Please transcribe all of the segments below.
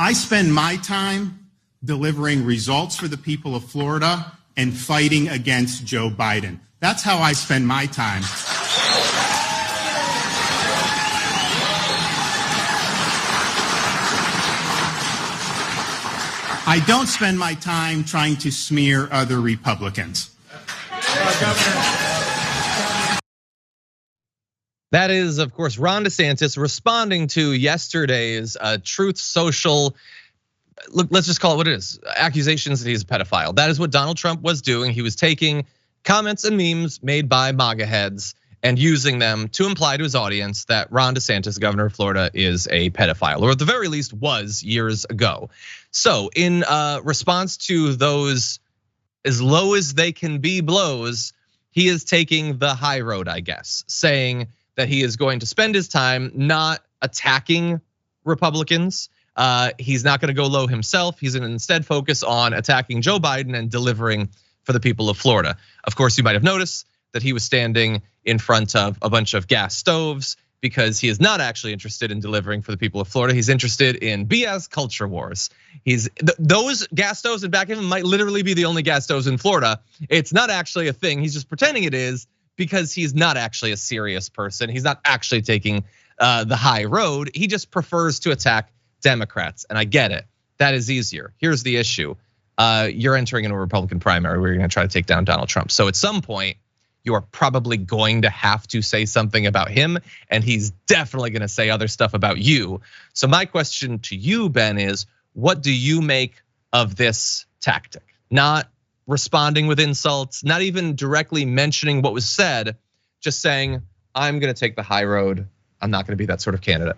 I spend my time delivering results for the people of Florida and fighting against Joe Biden. That's how I spend my time. I don't spend my time trying to smear other Republicans. That is, of course, Ron DeSantis responding to yesterday's Truth Social, look, let's just call it what it is, accusations that he's a pedophile. That is what Donald Trump was doing. He was taking comments and memes made by MAGA heads and using them to imply to his audience that Ron DeSantis, governor of Florida, is a pedophile, or at the very least was years ago. So in response to those as low as they can be blows, he is taking the high road, I guess, saying that he is going to spend his time not attacking Republicans. He's not gonna go low himself. He's gonna instead focus on attacking Joe Biden and delivering for the people of Florida. Of course, you might have noticed that he was standing in front of a bunch of gas stoves because he is not actually interested in delivering for the people of Florida. He's interested in BS culture wars. Those gas stoves in back of him might literally be the only gas stoves in Florida. It's not actually a thing. He's just pretending it is because he's not actually a serious person. He's not actually taking the high road. He just prefers to attack Democrats, and I get it. That is easier. Here's the issue. You're entering into a Republican primary where you're gonna try to take down Donald Trump. So at some point, you are probably going to have to say something about him, and he's definitely gonna say other stuff about you. So my question to you, Ben, is what do you make of this tactic? Not responding with insults, not even directly mentioning what was said, just saying, I'm gonna take the high road. I'm not gonna be that sort of candidate.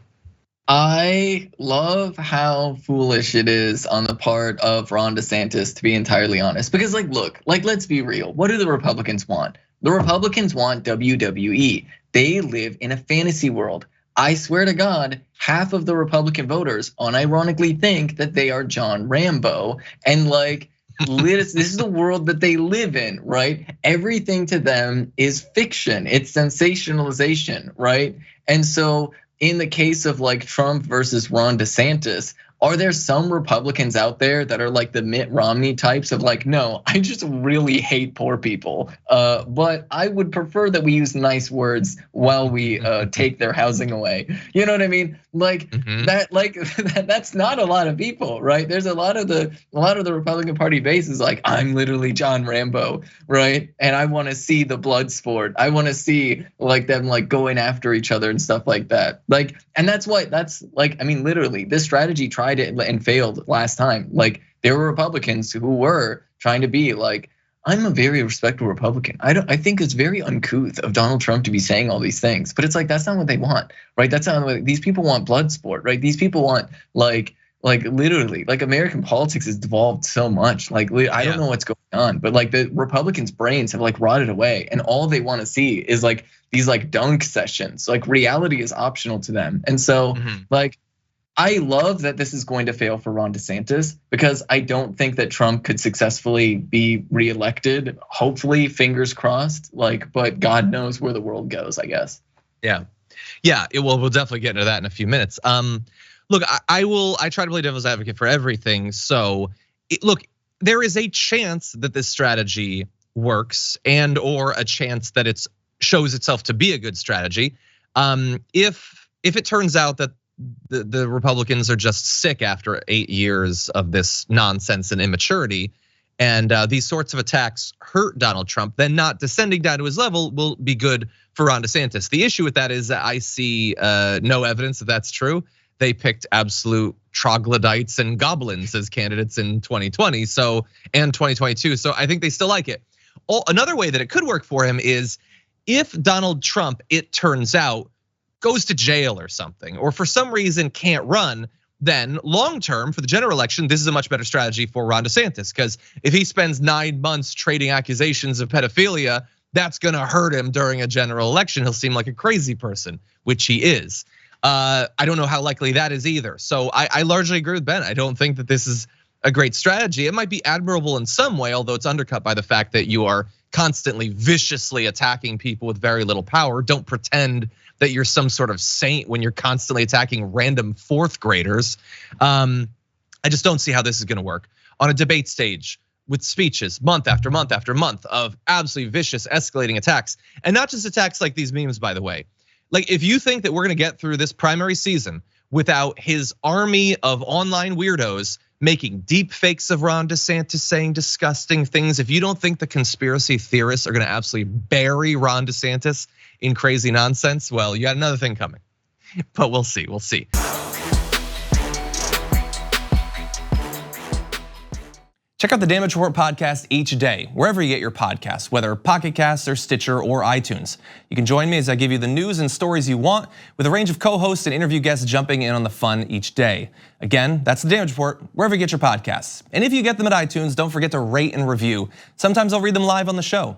I love how foolish it is on the part of Ron DeSantis, to be entirely honest. Because look, let's be real. What do the Republicans want? The Republicans want WWE. They live in a fantasy world. I swear to God, half of the Republican voters unironically think that they are John Rambo. And this is the world that they live in, right? Everything to them is fiction. It's sensationalization, right? And so in the case of Trump versus Ron DeSantis, are there some Republicans out there that are like the Mitt Romney types of no, I just really hate poor people, but I would prefer that we use nice words while we take their housing away. You know what I mean? That's not a lot of people, right? There's a lot of the Republican Party base is I'm literally John Rambo, right? And I want to see the blood sport. I want to see them going after each other and stuff like that. And that's I mean, literally, this strategy tried it and failed last time. There were Republicans who were trying to be I'm a very respectable Republican. I think it's very uncouth of Donald Trump to be saying all these things, but it's that's not what they want, right? That's not what these people want. Blood sport, right? These people want literally American politics has devolved so much. I don't know what's going on, but the Republicans' brains have rotted away, and all they want to see is these dunk sessions. Reality is optional to them, and so I love that this is going to fail for Ron DeSantis because I don't think that Trump could successfully be reelected. Hopefully, fingers crossed. But God knows where the world goes, I guess. Yeah, we'll definitely get into that in a few minutes. Look, I try to play devil's advocate for everything. So look, there is a chance that this strategy works and or a chance that it shows itself to be a good strategy. If it turns out that the Republicans are just sick after 8 years of this nonsense and immaturity, and these sorts of attacks hurt Donald Trump, then not descending down to his level will be good for Ron DeSantis. The issue with that is that I see no evidence that that's true. They picked absolute troglodytes and goblins as candidates in 2020, and 2022. So I think they still like it. Another way that it could work for him is if Donald Trump, it turns out, goes to jail or something, or for some reason can't run, then long term for the general election, this is a much better strategy for Ron DeSantis. Because if he spends 9 months trading accusations of pedophilia, that's gonna hurt him during a general election. He'll seem like a crazy person, which he is. I don't know how likely that is either. So I largely agree with Ben. I don't think that this is a great strategy. It might be admirable in some way, although it's undercut by the fact that you are constantly viciously attacking people with very little power. Don't pretend that you're some sort of saint when you're constantly attacking random 4th graders. I just don't see how this is gonna work on a debate stage with speeches month after month after month of absolutely vicious escalating attacks. And not just attacks like these memes, by the way. Like, if you think that we're gonna get through this primary season without his army of online weirdos making deep fakes of Ron DeSantis saying disgusting things, if you don't think the conspiracy theorists are gonna absolutely bury Ron DeSantis in crazy nonsense, well, you got another thing coming. But we'll see, we'll see. Check out the Damage Report podcast each day, wherever you get your podcasts, whether Pocket Casts or Stitcher or iTunes. You can join me as I give you the news and stories you want, with a range of co-hosts and interview guests jumping in on the fun each day. Again, that's the Damage Report, wherever you get your podcasts. And if you get them at iTunes, don't forget to rate and review. Sometimes I'll read them live on the show.